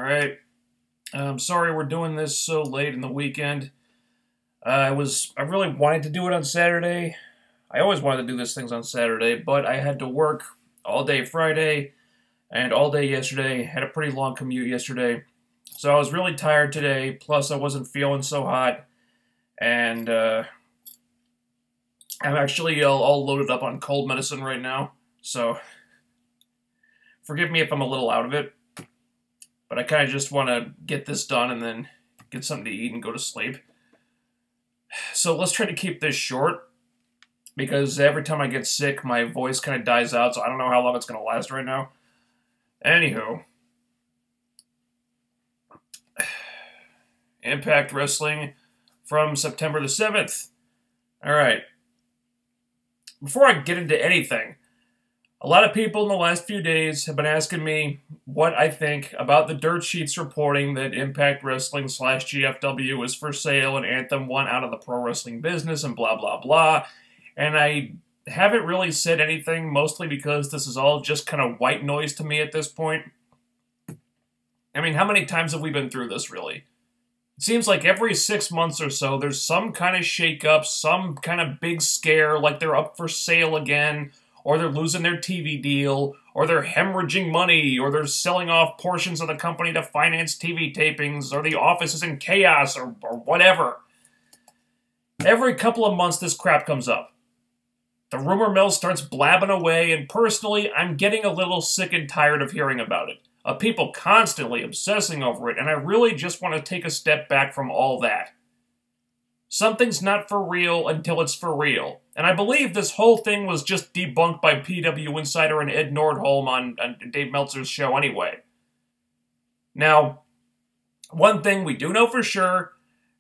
Alright. I'm sorry we're doing this so late in the weekend. I really wanted to do it on Saturday. I always wanted to do these things on Saturday, but I had to work all day Friday and all day yesterday. Had a pretty long commute yesterday. So I was really tired today, plus I wasn't feeling so hot. And I'm actually all loaded up on cold medicine right now. So forgive me if I'm a little out of it. But I kind of just want to get this done and then get something to eat and go to sleep. So let's try to keep this short, because every time I get sick, my voice kind of dies out, so I don't know how long it's going to last right now. Anywho. Impact Wrestling from September the 7th. Alright. Before I get into anything, a lot of people in the last few days have been asking me what I think about the dirt sheets reporting that Impact Wrestling / GFW is for sale and Anthem won out of the pro wrestling business and blah blah blah. And I haven't really said anything, mostly because this is all just kind of white noise to me at this point. I mean, how many times have we been through this, really? It seems like every 6 months or so, there's some kind of shake-up, some kind of big scare, like they're up for sale again, or they're losing their TV deal, or they're hemorrhaging money, or they're selling off portions of the company to finance TV tapings, or the office is in chaos, or whatever. Every couple of months, this crap comes up. The rumor mill starts blabbing away, and personally, I'm getting a little sick and tired of hearing about it. Of people constantly obsessing over it, and I really just want to take a step back from all that. Something's not for real until it's for real. And I believe this whole thing was just debunked by PW Insider and Ed Nordholm on Dave Meltzer's show anyway. Now, one thing we do know for sure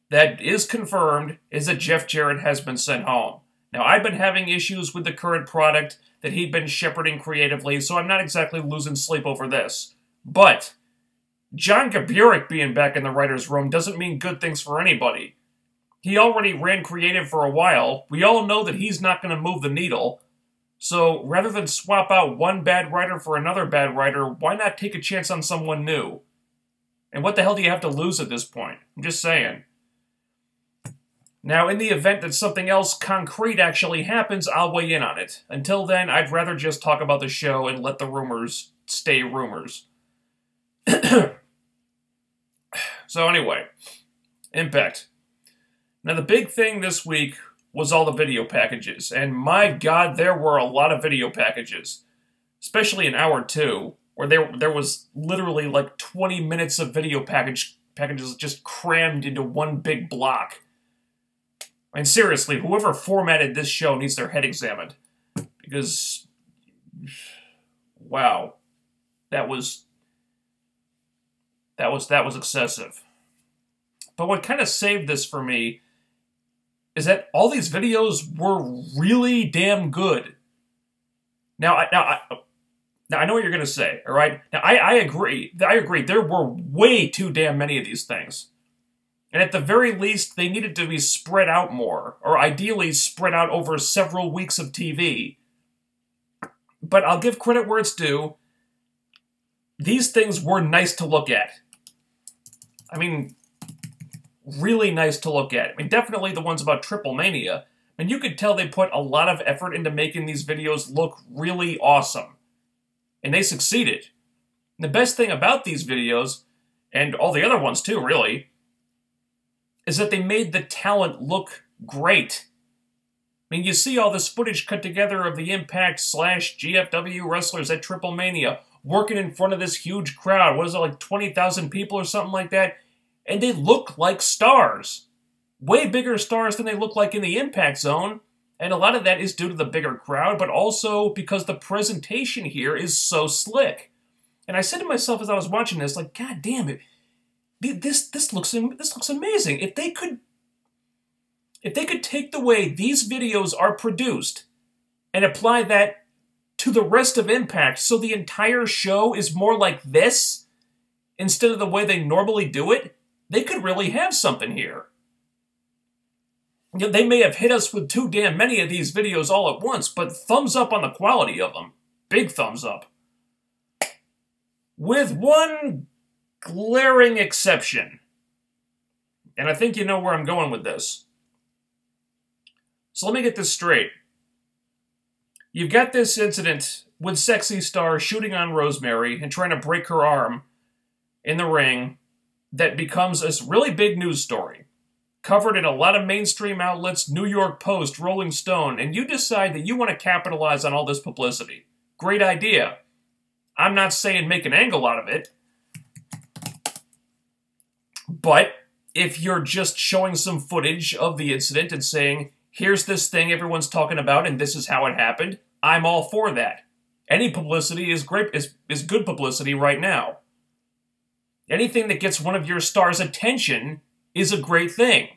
that is confirmed is that Jeff Jarrett has been sent home. Now, I've been having issues with the current product that he'd been shepherding creatively, so I'm not exactly losing sleep over this. But John Gaburik being back in the writer's room doesn't mean good things for anybody. He already ran creative for a while. We all know that he's not going to move the needle. So, rather than swap out one bad writer for another bad writer, why not take a chance on someone new? And what the hell do you have to lose at this point? I'm just saying. Now, in the event that something else concrete actually happens, I'll weigh in on it. Until then, I'd rather just talk about the show and let the rumors stay rumors. So anyway, Impact. Now, the big thing this week was all the video packages, and my god, there were a lot of video packages. Especially in Hour 2, where there was literally like 20 minutes of video packages just crammed into one big block. And seriously, whoever formatted this show needs their head examined. Because, wow, that was excessive. But what kind of saved this for me is that all these videos were really damn good. Now I know what you're going to say, all right? Now, I agree. There were way too damn many of these things. And at the very least, they needed to be spread out more, or ideally spread out over several weeks of TV. But I'll give credit where it's due. These things were nice to look at. I mean, really nice to look at. I mean, definitely the ones about Triple Mania. I mean, you could tell they put a lot of effort into making these videos look really awesome. And they succeeded. And the best thing about these videos, and all the other ones too, really, is that they made the talent look great. I mean, you see all this footage cut together of the Impact / GFW wrestlers at Triple Mania working in front of this huge crowd. What is it, like 20,000 people or something like that? And they look like stars. Way bigger stars than they look like in the Impact Zone. And a lot of that is due to the bigger crowd, but also because the presentation here is so slick. And I said to myself as I was watching this, like, God damn it, this looks amazing. If they could take the way these videos are produced and apply that to the rest of Impact so the entire show is more like this instead of the way they normally do it, they could really have something here. You know, they may have hit us with too damn many of these videos all at once, but thumbs up on the quality of them. Big thumbs up. With one glaring exception. And I think you know where I'm going with this. So let me get this straight. You've got this incident with Sexy Star shooting on Rosemary and trying to break her arm in the ring that becomes a really big news story. Covered in a lot of mainstream outlets, New York Post, Rolling Stone, and you decide that you want to capitalize on all this publicity. Great idea. I'm not saying make an angle out of it. But if you're just showing some footage of the incident and saying, here's this thing everyone's talking about and this is how it happened, I'm all for that. Any publicity is great, is good publicity right now. Anything that gets one of your stars' attention is a great thing.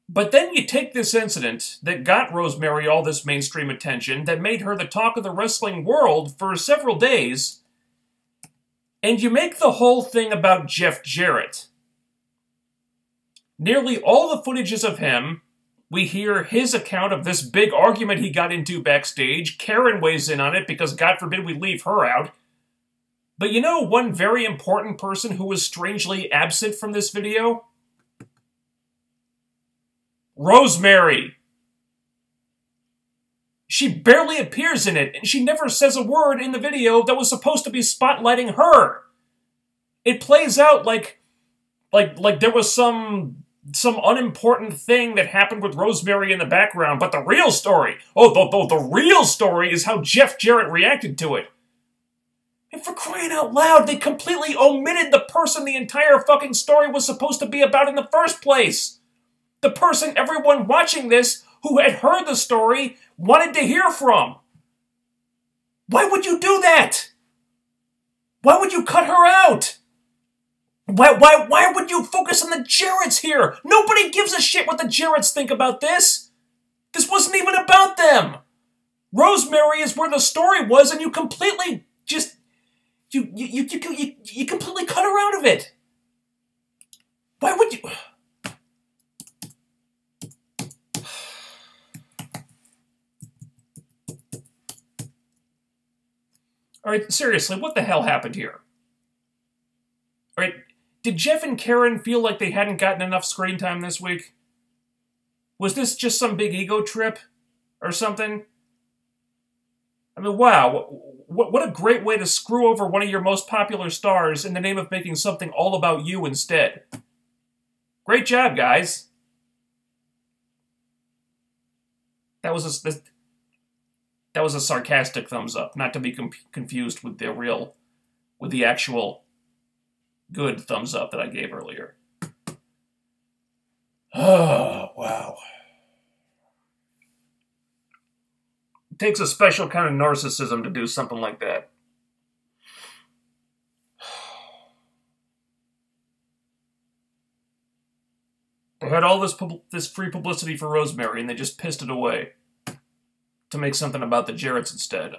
But then you take this incident that got Rosemary all this mainstream attention, that made her the talk of the wrestling world for several days, and you make the whole thing about Jeff Jarrett. Nearly all the footages of him, we hear his account of this big argument he got into backstage. Karen weighs in on it because God forbid we leave her out. But you know one very important person who was strangely absent from this video? Rosemary. She barely appears in it, and she never says a word in the video that was supposed to be spotlighting her. It plays out like there was some unimportant thing that happened with Rosemary in the background, but the real story, the real story is how Jeff Jarrett reacted to it. And for crying out loud, they completely omitted the person the entire fucking story was supposed to be about in the first place. The person everyone watching this who had heard the story wanted to hear from. Why would you do that? Why would you cut her out? Why would you focus on the Jarretts here? Nobody gives a shit what the Jarretts think about this. This wasn't even about them. Rosemary is where the story was, and you completely just... You completely cut her out of it. Why would you... Alright, seriously, what the hell happened here? Alright, did Jeff and Karen feel like they hadn't gotten enough screen time this week? Was this just some big ego trip? Or something? I mean, wow, what a great way to screw over one of your most popular stars in the name of making something all about you instead. Great job, guys. That was a sarcastic thumbs up, not to be confused with the actual good thumbs up that I gave earlier. Oh, wow. It takes a special kind of narcissism to do something like that. They had all this free publicity for Rosemary, and they just pissed it away to make something about the Jarretts instead.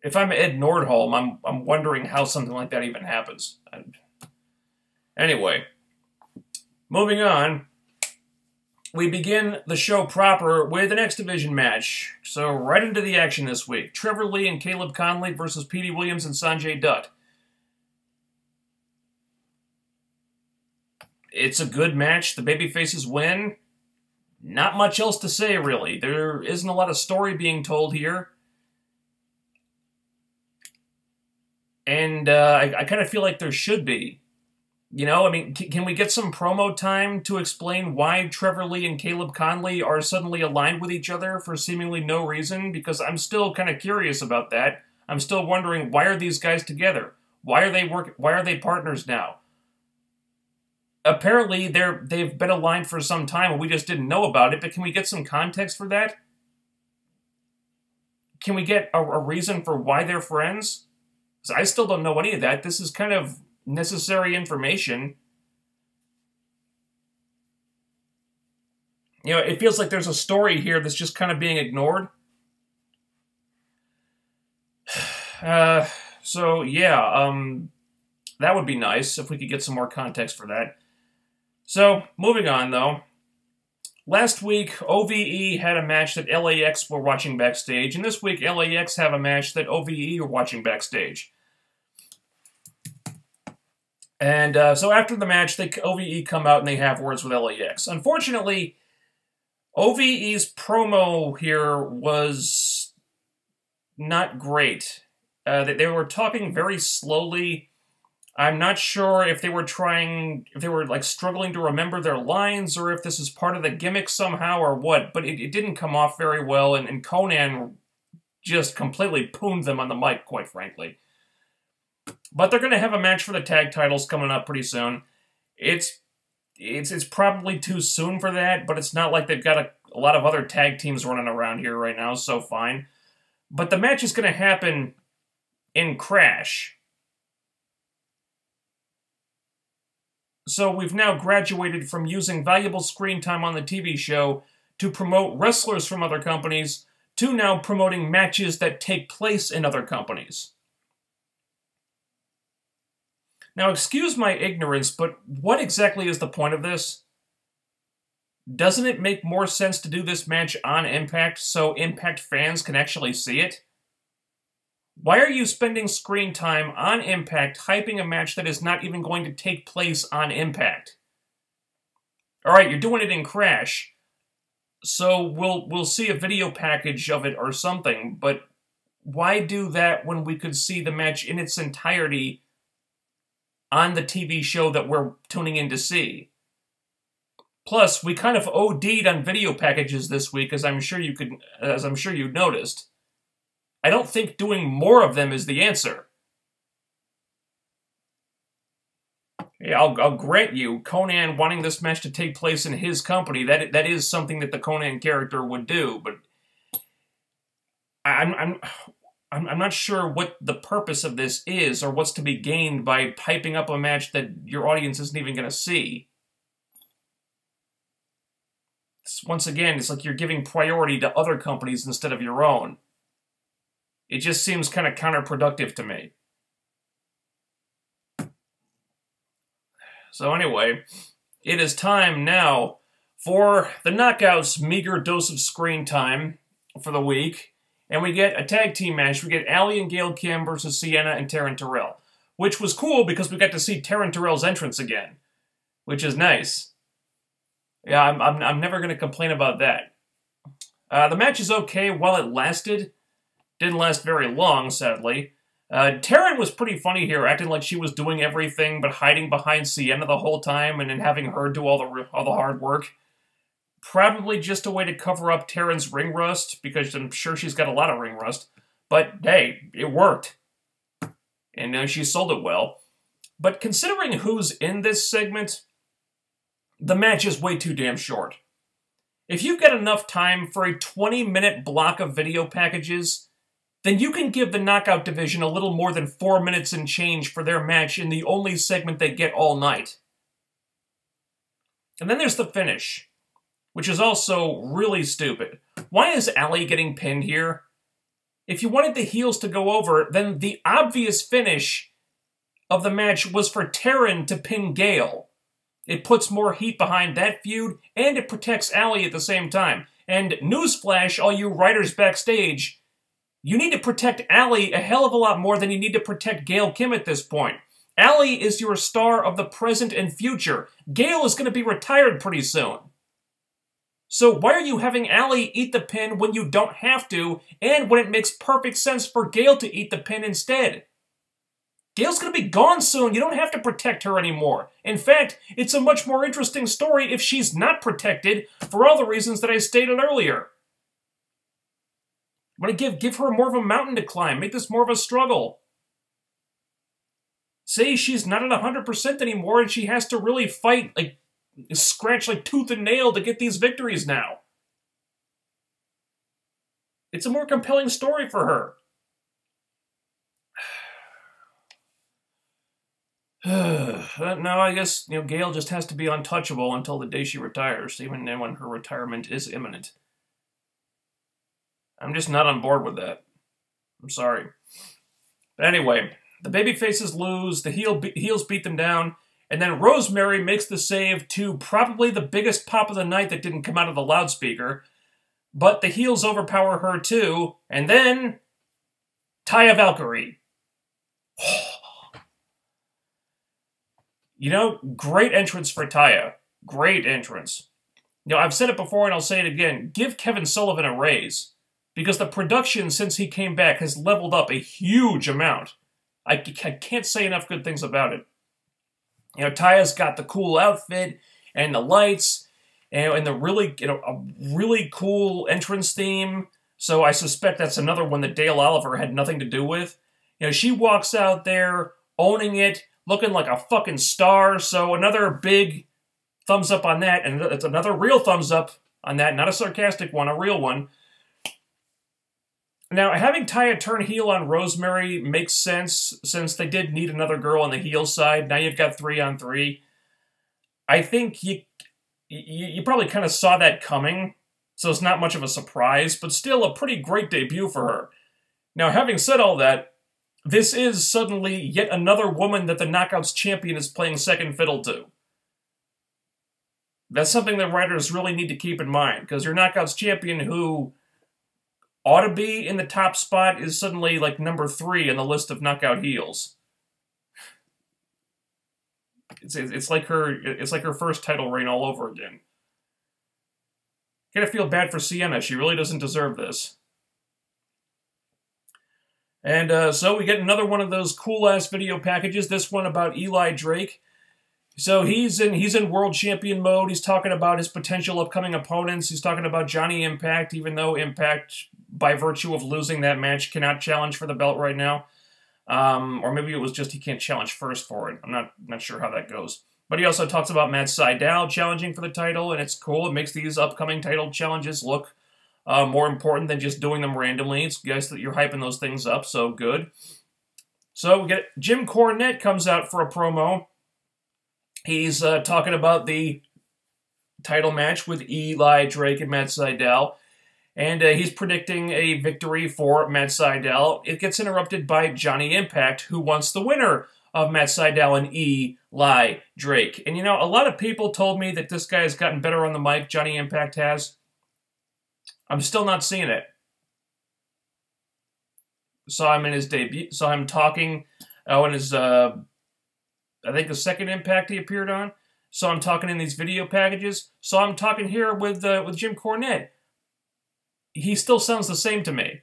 If I'm Ed Nordholm, I'm wondering how something like that even happens. Anyway, moving on, we begin the show proper with an X Division match. So right into the action this week. Trevor Lee and Caleb Conley versus Petey Williams and Sanjay Dutt. It's a good match. The babyfaces win. Not much else to say, really. There isn't a lot of story being told here. And I kind of feel like there should be. You know, I mean, can we get some promo time to explain why Trevor Lee and Caleb Conley are suddenly aligned with each other for seemingly no reason? Because I'm still kind of curious about that. I'm still wondering, why are these guys together? Why are they partners now? Apparently, they've been aligned for some time, and we just didn't know about it, but can we get some context for that? Can we get a reason for why they're friends? Because I still don't know any of that. This is kind of necessary information. You know, it feels like there's a story here that's just kind of being ignored. So, yeah, that would be nice if we could get some more context for that. So, moving on, though. last week, OVE had a match that LAX were watching backstage, and this week LAX have a match that OVE are watching backstage. And so after the match, OVE come out and they have words with LAX. Unfortunately, OVE's promo here was not great. They were talking very slowly. I'm not sure if they were like struggling to remember their lines, or if this is part of the gimmick somehow or what, but it didn't come off very well, and Conan just completely pooned them on the mic, quite frankly. But they're going to have a match for the tag titles coming up pretty soon. It's probably too soon for that, but it's not like they've got a lot of other tag teams running around here right now, so fine. But the match is going to happen in Crash. So we've now graduated from using valuable screen time on the TV show to promote wrestlers from other companies to now promoting matches that take place in other companies. Now, excuse my ignorance, but what exactly is the point of this? Doesn't it make more sense to do this match on Impact so Impact fans can actually see it? Why are you spending screen time on Impact hyping a match that is not even going to take place on Impact? Alright, you're doing it in Crash, so we'll see a video package of it or something, but why do that when we could see the match in its entirety on the TV show that we're tuning in to see? Plus, we kind of OD'd on video packages this week, as I'm sure you noticed. I don't think doing more of them is the answer. Yeah, I'll grant you, Conan wanting this match to take place in his company, that is something that the Conan character would do, but I'm not sure what the purpose of this is, or what's to be gained by piping up a match that your audience isn't even going to see. Once again, it's like you're giving priority to other companies instead of your own. It just seems kind of counterproductive to me. So anyway, it is time now for the Knockouts' meager dose of screen time for the week. And we get a tag team match. We get Allie and Gail Kim versus Sienna and Taryn Terrell. Which was cool because we got to see Taryn Terrell's entrance again. Which is nice. Yeah, I'm never going to complain about that. The match is okay while it lasted. Didn't last very long, sadly. Taryn was pretty funny here, acting like she was doing everything but hiding behind Sienna the whole time and then having her do all the hard work. Probably just a way to cover up Taryn's ring rust, because I'm sure she's got a lot of ring rust. But hey, it worked. And she sold it well. But considering who's in this segment, the match is way too damn short. If you've got enough time for a 20-minute block of video packages, then you can give the Knockout division a little more than 4 minutes and change for their match in the only segment they get all night. And then there's the finish, which is also really stupid. Why is Allie getting pinned here? If you wanted the heels to go over, then the obvious finish of the match was for Taryn to pin Gail. It puts more heat behind that feud, and it protects Allie at the same time. And newsflash, all you writers backstage, you need to protect Allie a hell of a lot more than you need to protect Gail Kim at this point. Allie is your star of the present and future. Gail is going to be retired pretty soon. So why are you having Allie eat the pin when you don't have to, and when it makes perfect sense for Gail to eat the pin instead? Gail's going to be gone soon. You don't have to protect her anymore. In fact, it's a much more interesting story if she's not protected for all the reasons that I stated earlier. I'm going to give her more of a mountain to climb, make this more of a struggle. Say she's not at 100% anymore and she has to really fight, like, scratch like tooth and nail to get these victories now. It's a more compelling story for her. Now, I guess, Gail just has to be untouchable until the day she retires, even when her retirement is imminent. I'm just not on board with that. I'm sorry. But anyway, the babyfaces lose, the heels beat them down, And then Rosemary makes the save to probably the biggest pop of the night that didn't come out of the loudspeaker. But the heels overpower her too. And then Taya Valkyrie. You know, great entrance for Taya. Great entrance. You know, I've said it before and I'll say it again. Give Kevin Sullivan a raise. Because the production since he came back has leveled up a huge amount. I can't say enough good things about it. You know, Taya's got the cool outfit and the lights and the really, a really cool entrance theme. So I suspect that's another one that Dale Oliver had nothing to do with. You know, she walks out there owning it, looking like a fucking star. So another big thumbs up on that, and it's another real thumbs up on that, not a sarcastic one, a real one. Now, having Taya turn heel on Rosemary makes sense, since they did need another girl on the heel side. Now you've got 3-on-3. I think you probably kind of saw that coming, so it's not much of a surprise, but still a pretty great debut for her. Now, having said all that, this is suddenly yet another woman that the Knockouts champion is playing second fiddle to. That's something that writers really need to keep in mind, because your Knockouts champion who ought to be in the top spot is suddenly like number 3 in the list of knockout heels. It's like her first title reign all over again. Gotta feel bad for Sienna. She really doesn't deserve this. And so we get another one of those cool-ass video packages. This one about Eli Drake. So he's in world champion mode. He's talking about his potential upcoming opponents. He's talking about Johnny Impact, even though Impact, by virtue of losing that match, cannot challenge for the belt right now. Or maybe it was just he can't challenge first for it. I'm not sure how that goes. But he also talks about Matt Sydal challenging for the title, and it's cool. It makes these upcoming title challenges look more important than just doing them randomly. It's guys that you're hyping those things up, so good. So we get Jim Cornette comes out for a promo. He's talking about the title match with Eli Drake and Matt Sydal. And he's predicting a victory for Matt Sydal. It gets interrupted by Johnny Impact, who wants the winner of Matt Sydal and Eli Drake. And you know, a lot of people told me that this guy has gotten better on the mic, Johnny Impact has. I'm still not seeing it. Saw him in his debut, saw him talking, in his, I think the second Impact he appeared on. Saw him talking in these video packages. Saw him talking here with Jim Cornette. He still sounds the same to me.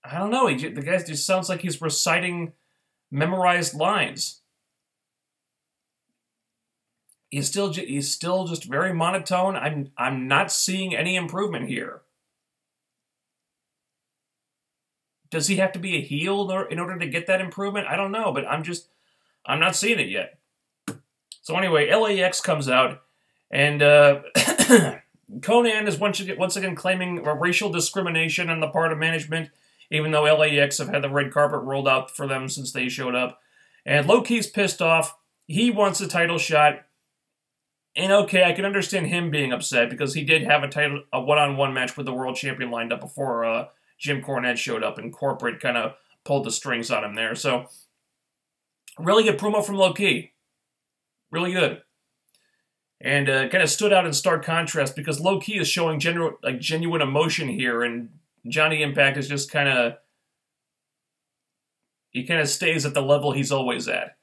I don't know. The guy just sounds like he's reciting memorized lines. He's still just very monotone. I'm not seeing any improvement here. Does he have to be a heel in order to get that improvement? I don't know, but I'm not seeing it yet. So anyway, LAX comes out, and Conan is once again claiming racial discrimination on the part of management, even though LAX have had the red carpet rolled out for them since they showed up. And Low-Key's pissed off. He wants a title shot. And okay, I can understand him being upset, because he did have a one-on-one match with the world champion lined up before Jim Cornette showed up, and corporate kind of pulled the strings on him there. So, really good promo from Low-Key. Really good. And kind of stood out in stark contrast, because Low-Key is showing genuine emotion here, and Johnny Impact is just kind of... he kind of stays at the level he's always at.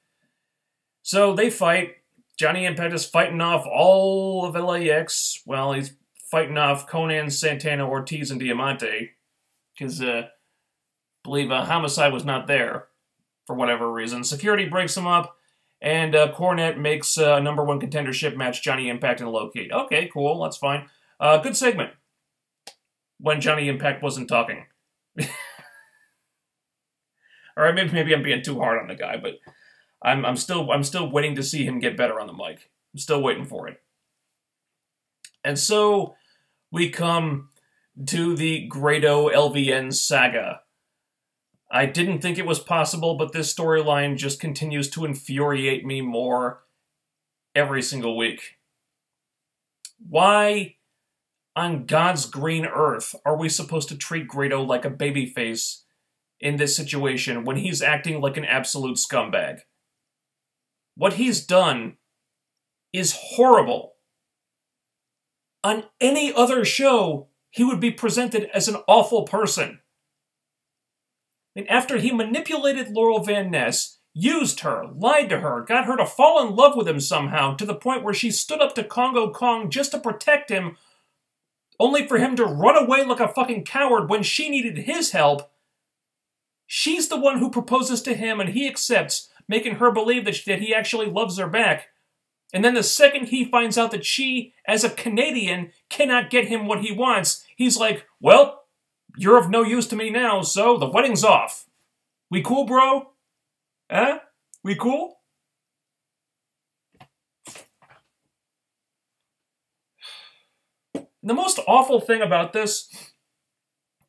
So, they fight. Johnny Impact is fighting off all of LAX. Well, he's fighting off Conan, Santana, Ortiz, and Diamante. Because, I believe Homicide was not there, for whatever reason. Security breaks him up, and Cornette makes a #1 contendership match, Johnny Impact and Low-Key. Okay, cool, that's fine. Good segment. When Johnny Impact wasn't talking. Alright, maybe I'm being too hard on the guy, but I'm still waiting to see him get better on the mic. I'm still waiting for it. And so, we come to the Grado LVN saga. I didn't think it was possible, but this storyline just continues to infuriate me more every single week. Why on God's green earth are we supposed to treat Grado like a babyface in this situation when he's acting like an absolute scumbag. What he's done is horrible. On any other show, he would be presented as an awful person. And after he manipulated Laurel Van Ness, used her, lied to her, got her to fall in love with him somehow, to the point where she stood up to Congo Kong just to protect him, only for him to run away like a fucking coward when she needed his help, she's the one who proposes to him and he accepts, making her believe that he actually loves her back. And then the second he finds out that she, as a Canadian, cannot get him what he wants, he's like, well, you're of no use to me now, so the wedding's off. We cool, bro? Huh? We cool? The most awful thing about this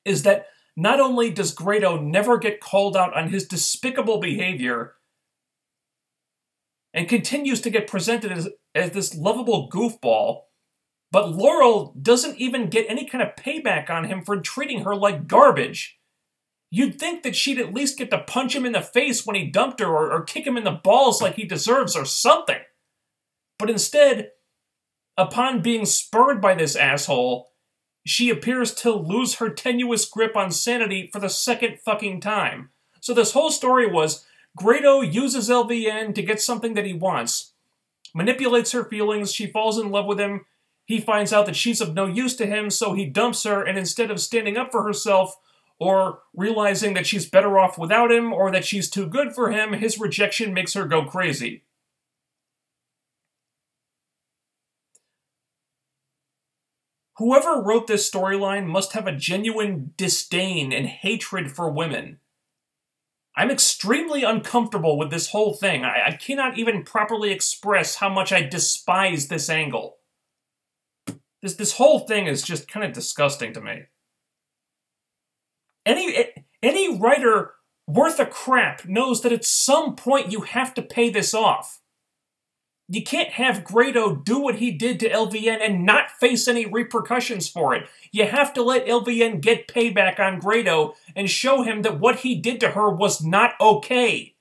is that not only does Grado never get called out on his despicable behavior and continues to get presented as this lovable goofball, but Laurel doesn't even get any kind of payback on him for treating her like garbage. You'd think that she'd at least get to punch him in the face when he dumped her or kick him in the balls like he deserves or something. But instead, upon being spurned by this asshole, she appears to lose her tenuous grip on sanity for the second fucking time. So this whole story was, Grado uses LVN to get something that he wants, manipulates her feelings, she falls in love with him, he finds out that she's of no use to him, so he dumps her, and instead of standing up for herself, or realizing that she's better off without him, or that she's too good for him, his rejection makes her go crazy. Whoever wrote this storyline must have a genuine disdain and hatred for women. I'm extremely uncomfortable with this whole thing. I cannot even properly express how much I despise this angle. This whole thing is just kind of disgusting to me. Any writer worth a crap knows that at some point you have to pay this off. You can't have Grado do what he did to LVN and not face any repercussions for it. You have to let LVN get payback on Grado and show him that what he did to her was not okay.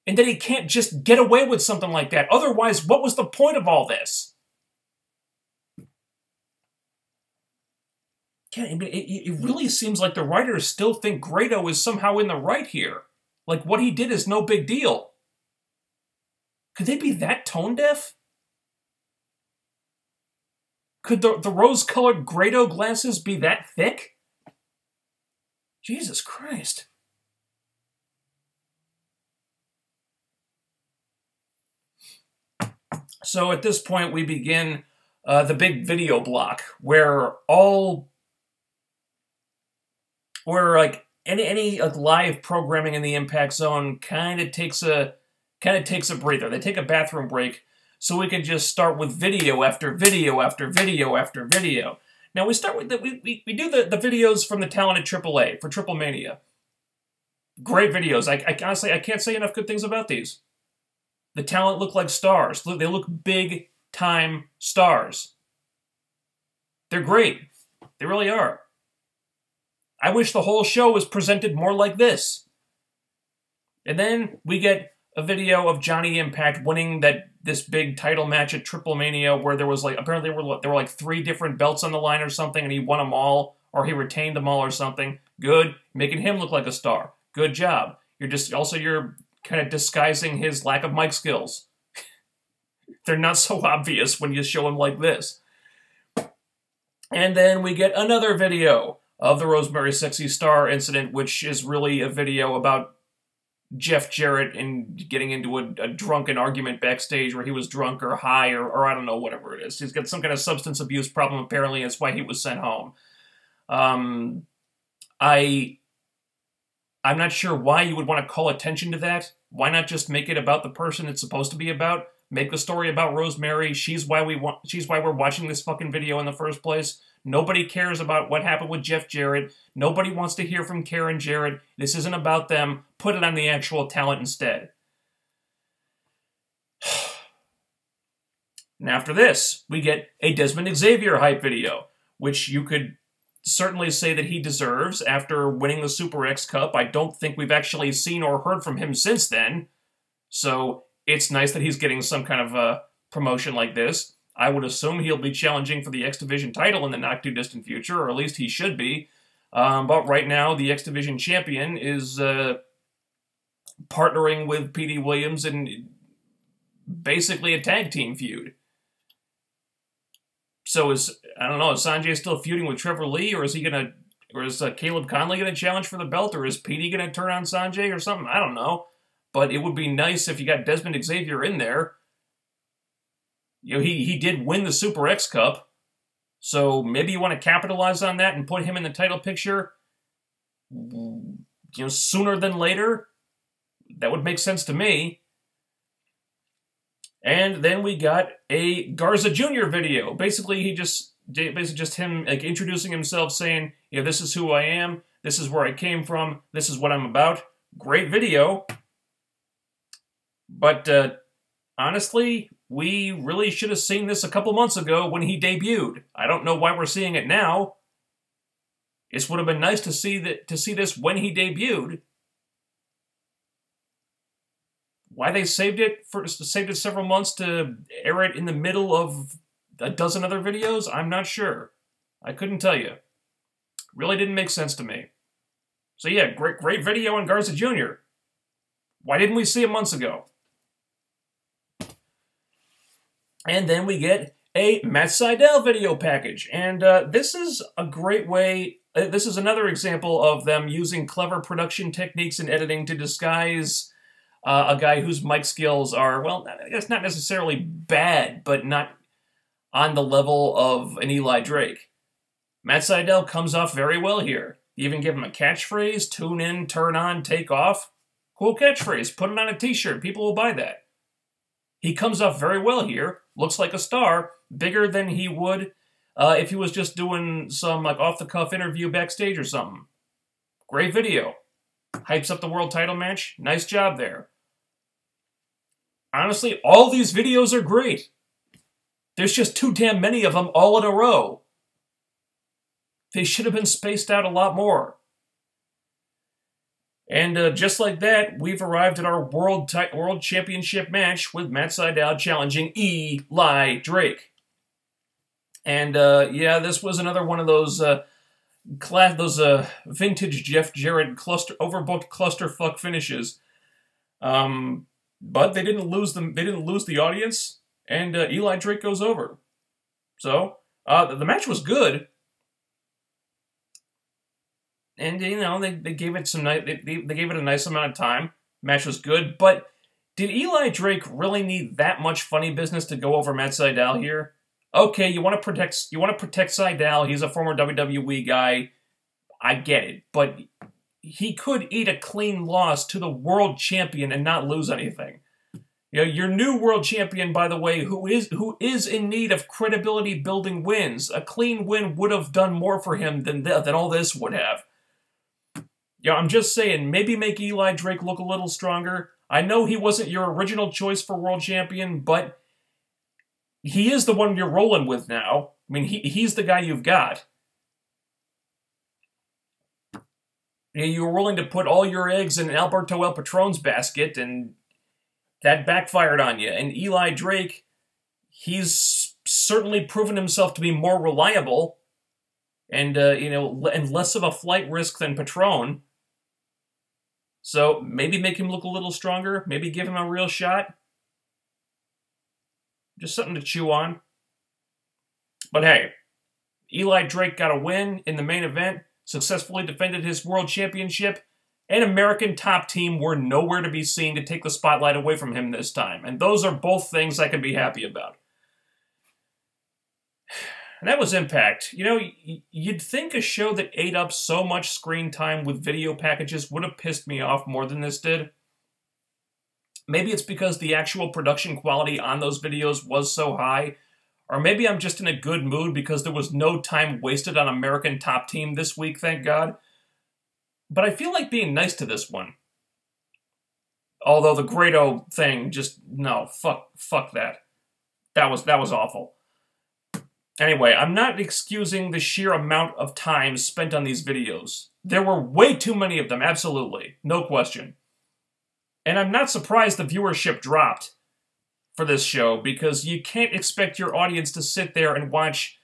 And that he can't just get away with something like that. Otherwise, what was the point of all this? It really seems like the writers still think Grado is somehow in the right here. Like what he did is no big deal. Could they be that tone deaf? Could the rose-colored Grado glasses be that thick? Jesus Christ. So at this point we begin the big video block where any live programming in the Impact Zone kind of takes a breather. They take a bathroom break so we can just start with video after video after video after video. Now we start with we do the videos from the talent at AAA for Triple Mania. Great videos. I honestly I can't say enough good things about these. The talent look like stars. They look big time stars. They're great. They really are. I wish the whole show was presented more like this. And then we get a video of Johnny Impact winning this big title match at Triple Mania where there was apparently there were like 3 different belts on the line or something and he won them all or he retained them all or something. Good. Making him look like a star. Good job. You're kind of disguising his lack of mic skills. They're not so obvious when you show him like this. And then we get another video of the Rosemary Sexy Star incident, which is really a video about Jeff Jarrett and getting into a drunken argument backstage where he was drunk or high or I don't know, whatever it is. He's got some kind of substance abuse problem, apparently, and that's why he was sent home. I'm not sure why you would want to call attention to that. Why not just make it about the person it's supposed to be about? Make the story about Rosemary. She's why we're watching this fucking video in the first place. Nobody cares about what happened with Jeff Jarrett. Nobody wants to hear from Karen Jarrett. This isn't about them. Put it on the actual talent instead. And after this, we get a Desmond Xavier hype video, which you could certainly say that he deserves after winning the Super X Cup. I don't think we've actually seen or heard from him since then. So it's nice that he's getting some kind of a promotion like this. I would assume he'll be challenging for the X Division title in the not-too-distant future, or at least he should be. But right now, the X Division champion is partnering with P.D. Williams in basically a tag team feud. So is Sanjay still feuding with Trevor Lee, or is Caleb Conley gonna challenge for the belt, or is PD gonna turn on Sanjay or something? I don't know. But it would be nice if you got Desmond Xavier in there. You know, he did win the Super X Cup, so maybe you want to capitalize on that and put him in the title picture, you know, sooner than later. That would make sense to me. And then we got a Garza Jr. video. Basically, just him like introducing himself, saying, you know, this is who I am, this is where I came from, this is what I'm about. Great video. But honestly, we really should have seen this a couple months ago when he debuted. I don't know why we're seeing it now. It would have been nice to see this when he debuted. Why they saved it several months to air it in the middle of a dozen other videos, I'm not sure. I couldn't tell you. Really didn't make sense to me. So yeah, great video on Garza Jr. Why didn't we see it months ago? And then we get a Matt Sydal video package. And this is a great way, this is another example of them using clever production techniques and editing to disguise a guy whose mic skills are, well, I guess not necessarily bad, but not on the level of an Eli Drake. Matt Sydal comes off very well here. You even give him a catchphrase, tune in, turn on, take off. Cool catchphrase, put it on a t-shirt, people will buy that. He comes off very well here, looks like a star, bigger than he would if he was just doing some like off-the-cuff interview backstage or something. Great video. Hypes up the world title match, nice job there. Honestly, all these videos are great. There's just too damn many of them all in a row. They should have been spaced out a lot more. And just like that, we've arrived at our World Championship match with Matt Sydal challenging Eli Drake. And yeah, this was another one of those vintage Jeff Jarrett overbooked clusterfuck finishes. But they didn't lose them. They didn't lose the audience, and Eli Drake goes over. So the match was good. And, you know, they gave it they gave it a nice amount of time. Match was good, but did Eli Drake really need that much funny business to go over Matt Sydal here? Okay, you want to protect Sydal. He's a former WWE guy. I get it, but he could eat a clean loss to the world champion and not lose anything. You know, your new world champion, by the way, who is in need of credibility building wins. A clean win would have done more for him than all this would have. Yeah, I'm just saying, maybe make Eli Drake look a little stronger. I know he wasn't your original choice for world champion, but he is the one you're rolling with now. I mean, he's the guy you've got. You were willing to put all your eggs in Alberto El Patron's basket, and that backfired on you. And Eli Drake, he's certainly proven himself to be more reliable and, you know, and less of a flight risk than Patron. So maybe make him look a little stronger. Maybe give him a real shot. Just something to chew on. But hey, Eli Drake got a win in the main event, successfully defended his world championship, and American Top Team were nowhere to be seen to take the spotlight away from him this time. And those are both things I can be happy about. And that was Impact. You know, you'd think a show that ate up so much screen time with video packages would have pissed me off more than this did. Maybe it's because the actual production quality on those videos was so high, or maybe I'm just in a good mood because there was no time wasted on American Top Team this week, thank God. But I feel like being nice to this one. Although the Grado thing, just, no, fuck that. That was awful. Anyway, I'm not excusing the sheer amount of time spent on these videos. There were way too many of them, absolutely. No question. And I'm not surprised the viewership dropped for this show, because you can't expect your audience to sit there and watch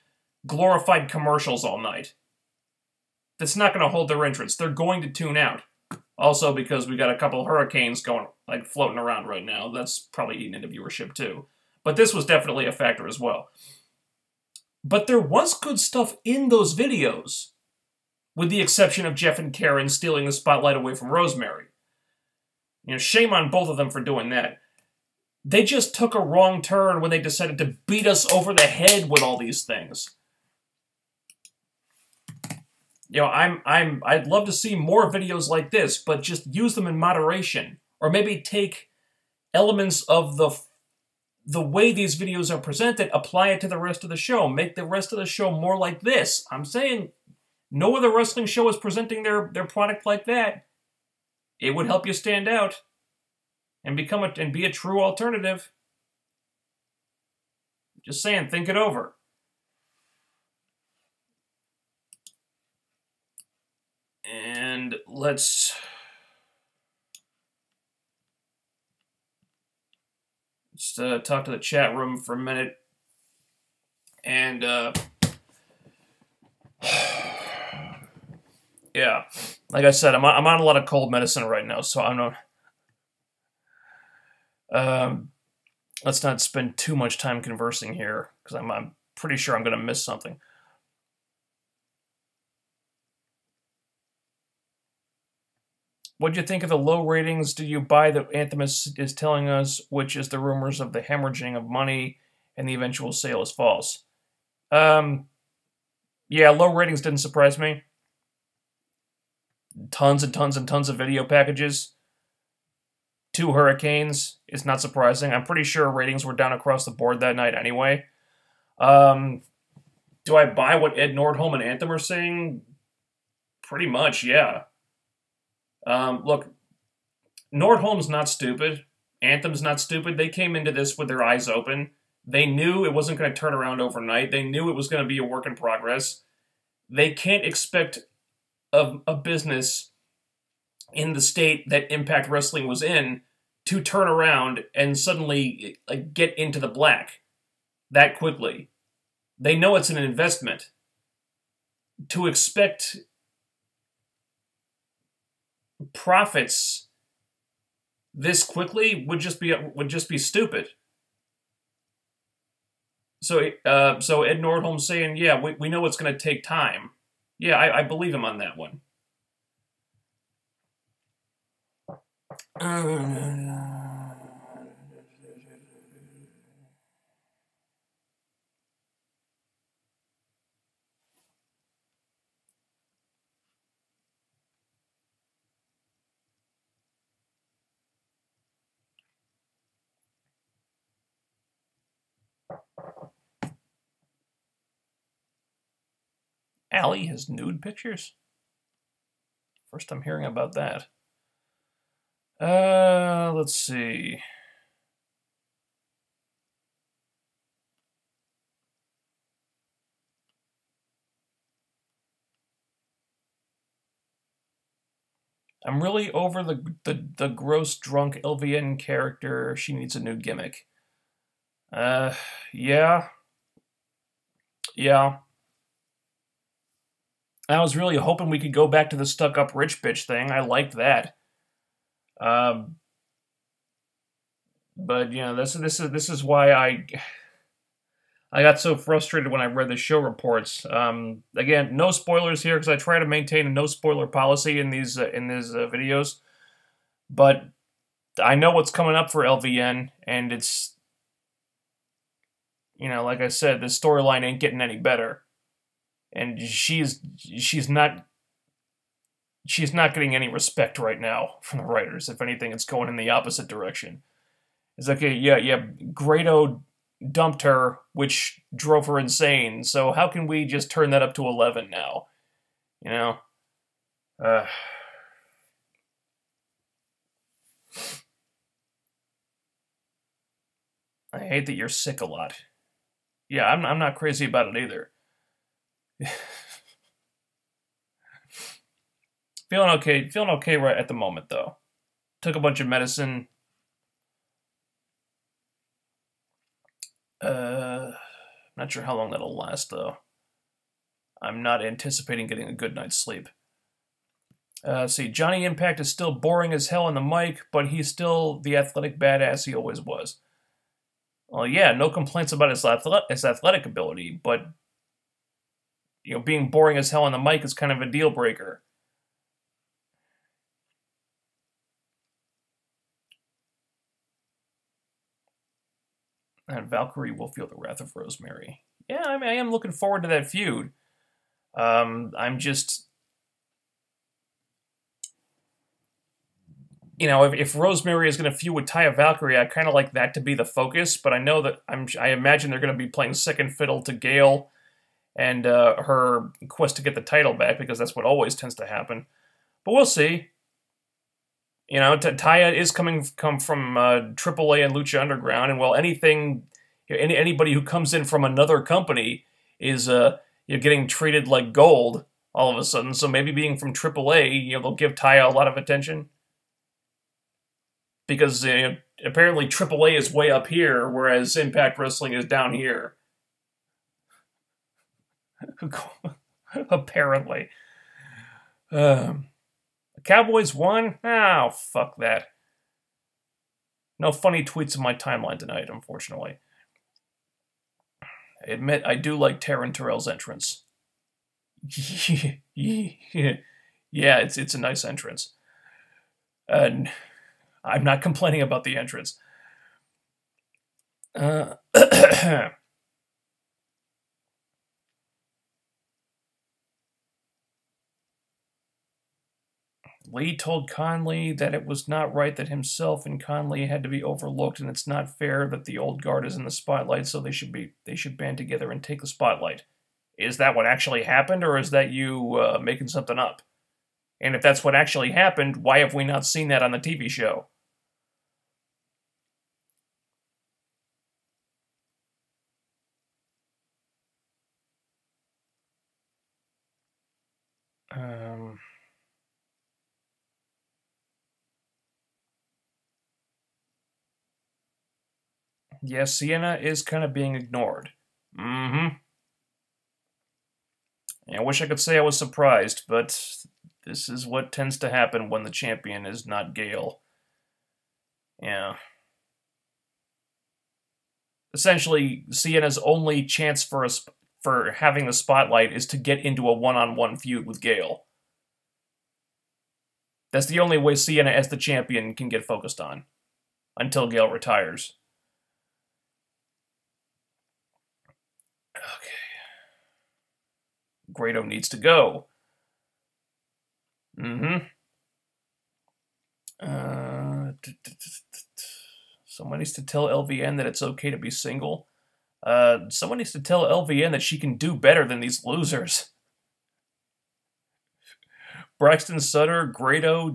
glorified commercials all night. That's not going to hold their interest. They're going to tune out. Also, because we got a couple hurricanes going, like, floating around right now. That's probably eating into viewership, too. But this was definitely a factor as well. But there was good stuff in those videos, with the exception of Jeff and Karen stealing the spotlight away from Rosemary. You know, shame on both of them for doing that. They just took a wrong turn when they decided to beat us over the head with all these things. You know, I'd love to see more videos like this, but just use them in moderation. Or maybe take elements of the way these videos are presented, apply it to the rest of the show. Make the rest of the show more like this. I'm saying no other wrestling show is presenting their product like that. It would help you stand out and be a true alternative. Just saying, think it over. And let's talk to the chat room for a minute. And yeah, like I said, I'm on a lot of cold medicine right now, so I'm not. Let's not spend too much time conversing here, because I'm pretty sure I'm going to miss something. What'd you think of the low ratings? Do you buy that Anthem is telling us, which is the rumors of the hemorrhaging of money and the eventual sale is false? Yeah, low ratings didn't surprise me. Tons and tons and tons of video packages. 2 hurricanes is not surprising. I'm pretty sure ratings were down across the board that night anyway. Do I buy what Ed Nordholm and Anthem are saying? Pretty much, yeah. Look, Nordholm's not stupid. Anthem's not stupid. They came into this with their eyes open. They knew it wasn't going to turn around overnight. They knew it was going to be a work in progress. They can't expect a business in the state that Impact Wrestling was in to turn around and suddenly get into the black that quickly. They know it's an investment. To expect profits this quickly would just be stupid. So Ed Nordholm's saying, yeah, we know it's going to take time. Yeah, I believe him on that one. Allie has nude pictures? First I'm hearing about that. Let's see. I'm really over the gross drunk LVN character. She needs a new gimmick. Yeah. Yeah. I was really hoping we could go back to the stuck-up rich bitch thing. I liked that. But you know, this is why I got so frustrated when I read the show reports. Again, no spoilers here because I try to maintain a no spoiler policy in these videos. But I know what's coming up for LVN, and it's, you know, like I said, the storyline ain't getting any better, and she's not getting any respect right now from the writers. If anything, it's going in the opposite direction. It's like, yeah, Grado dumped her, which drove her insane. So how can we just turn that up to 11 now? You know? I hate that you're sick a lot. Yeah, I'm not crazy about it either. Feeling okay right at the moment though. Took a bunch of medicine. Not sure how long that'll last though. I'm not anticipating getting a good night's sleep. See, Johnny Impact is still boring as hell on the mic, but he's still the athletic badass he always was. Well, yeah, no complaints about his athletic ability, but being boring as hell on the mic is kind of a deal breaker. And Valkyrie will feel the wrath of Rosemary. Yeah, I mean, I am looking forward to that feud. I'm just, if Rosemary is going to feud with Taya Valkyrie, I kind of like that to be the focus. But I know that I imagine they're going to be playing second fiddle to Gail and her quest to get the title back, because that's what always tends to happen. But we'll see. Taya is come from AAA and Lucha Underground, and while anybody who comes in from another company is getting treated like gold all of a sudden. So maybe being from AAA, they'll give Taya a lot of attention, because apparently AAA is way up here, whereas Impact Wrestling is down here. Apparently. Cowboys won? Oh, fuck that. No funny tweets in my timeline tonight, unfortunately. I admit I do like Taryn Terrell's entrance. Yeah, it's a nice entrance. And I'm not complaining about the entrance. Lee told Conley that it was not right that himself and Conley had to be overlooked, and it's not fair that the old guard is in the spotlight, so they should band together and take the spotlight. Is that what actually happened, or is that you making something up? And if that's what actually happened, why have we not seen that on the TV show? Yes, Sienna is kind of being ignored. Mm-hmm. I wish I could say I was surprised, but this is what tends to happen when the champion is not Gale. Yeah. Essentially, Sienna's only chance for having the spotlight is to get into a one-on-one feud with Gale. That's the only way Sienna as the champion can get focused on, until Gale retires. Okay. Grado needs to go. Mm-hmm. Someone needs to tell LVN that it's okay to be single. Someone needs to tell LVN that she can do better than these losers. Braxton Sutter, Grado,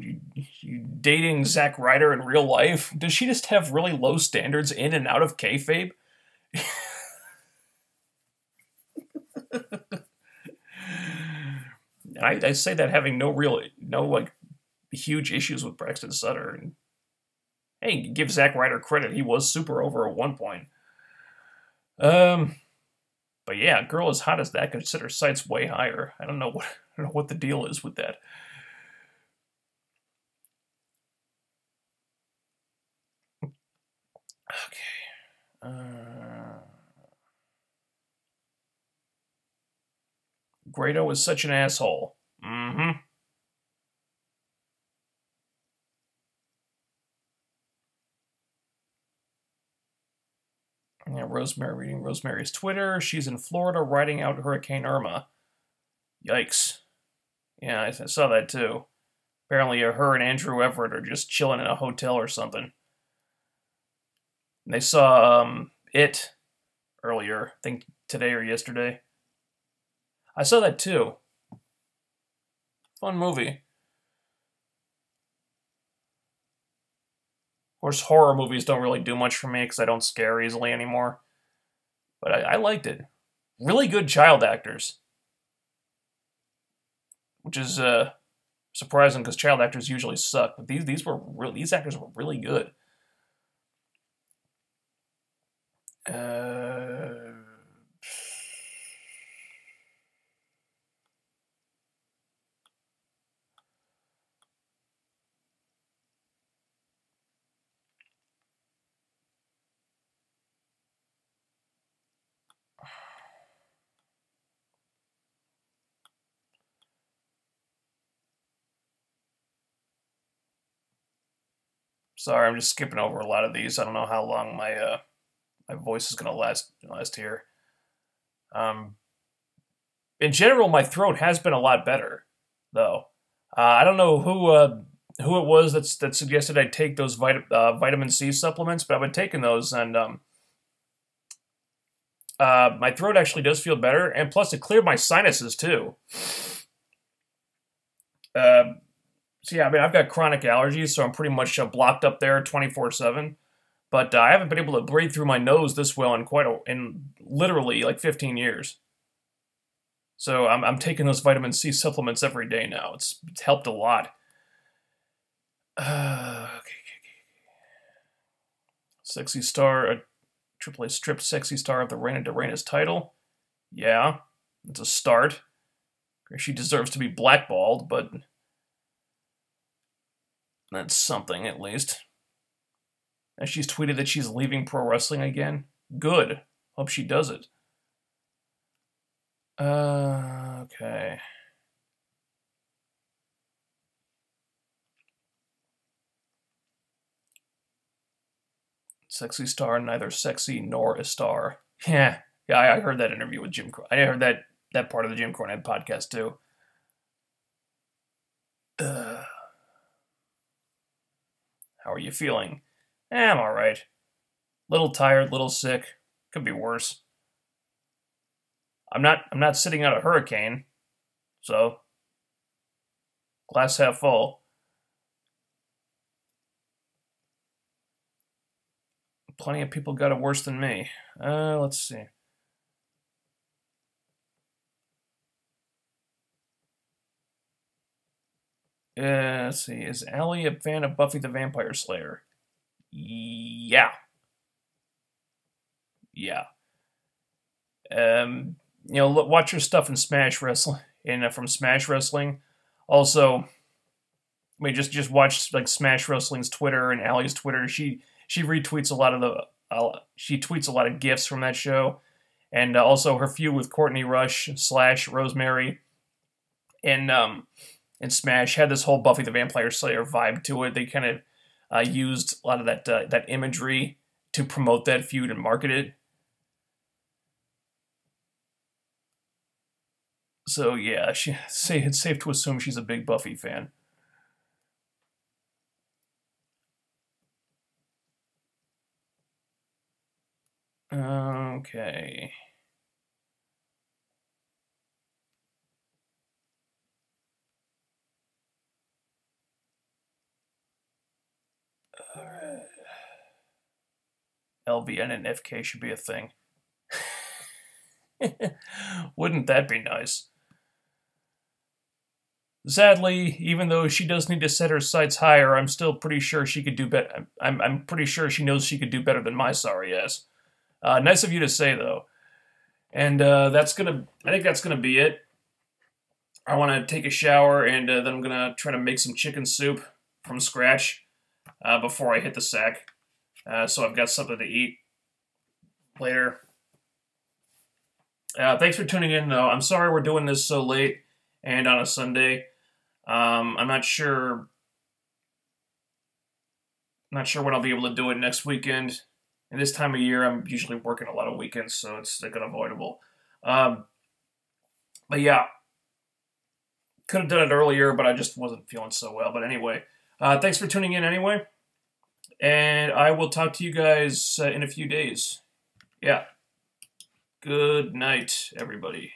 dating Zack Ryder in real life. Does she just have really low standards in and out of kayfabe? I say that having no huge issues with Braxton Sutter. And hey, give Zack Ryder credit, he was super over at one point. But yeah, a girl as hot as that could set her sights way higher. I don't know what the deal is with that. Okay. Grado is such an asshole. Mm-hmm. Yeah, Rosemary reading Rosemary's Twitter. She's in Florida riding out Hurricane Irma. Yikes. Yeah, I saw that too. Apparently her and Andrew Everett are just chilling in a hotel or something. And they saw It earlier, I think today or yesterday. I saw that too. Fun movie. Of course, horror movies don't really do much for me because I don't scare easily anymore. but I liked it. Really good child actors, which is surprising because child actors usually suck. But these actors were really good. Sorry, I'm just skipping over a lot of these. I don't know how long my my voice is gonna last here. In general, my throat has been a lot better, though. I don't know who it was that suggested I take those vitamin C supplements, but I've been taking those, and my throat actually does feel better, and plus it cleared my sinuses too. So yeah, I mean, I've got chronic allergies, so I'm pretty much blocked up there 24/7. But I haven't been able to breathe through my nose this well in literally like 15 years. So I'm taking those vitamin C supplements every day now. It's helped a lot. Okay. Sexy Star, Triple A stripped Sexy Star of the Reina de Reinas title. Yeah, it's a start. She deserves to be blackballed, but that's something at least. And she's tweeted that she's leaving pro wrestling again. Good. Hope she does it. Okay. Sexy Star, neither sexy nor a star. Yeah, I heard that interview with Jim. I heard that part of the Jim Cornette podcast too. How are you feeling? I'm all right. Little tired, little sick. Could be worse. I'm not sitting out a hurricane, so glass half full. Plenty of people got it worse than me. Let's see. Let's see. Is Allie a fan of Buffy the Vampire Slayer? Yeah. Yeah. Watch her stuff in Smash Wrestling, from Smash Wrestling. Also, I mean, just watch like Smash Wrestling's Twitter and Allie's Twitter. She retweets a lot of she tweets a lot of gifs from that show, and also her feud with Courtney Rush / Rosemary, and Smash had this whole Buffy the Vampire Slayer vibe to it. They kind of used a lot of that imagery to promote that feud and market it. So yeah, it's safe to assume she's a big Buffy fan. Okay. All right. LVN and FK should be a thing. Wouldn't that be nice? Sadly, even though she does need to set her sights higher, I'm still pretty sure she could do better. I'm pretty sure she knows she could do better than my sorry ass. Nice of you to say, though. And I think that's gonna be it. I want to take a shower, and then I'm gonna try to make some chicken soup from scratch before I hit the sack. So I've got something to eat later. Thanks for tuning in, though. I'm sorry we're doing this so late and on a Sunday. I'm not sure when I'll be able to do it next weekend. And this time of year, I'm usually working a lot of weekends, so it's like unavoidable. But yeah, could have done it earlier, but I just wasn't feeling so well. But anyway, thanks for tuning in anyway. And I will talk to you guys in a few days. Yeah. Good night, everybody.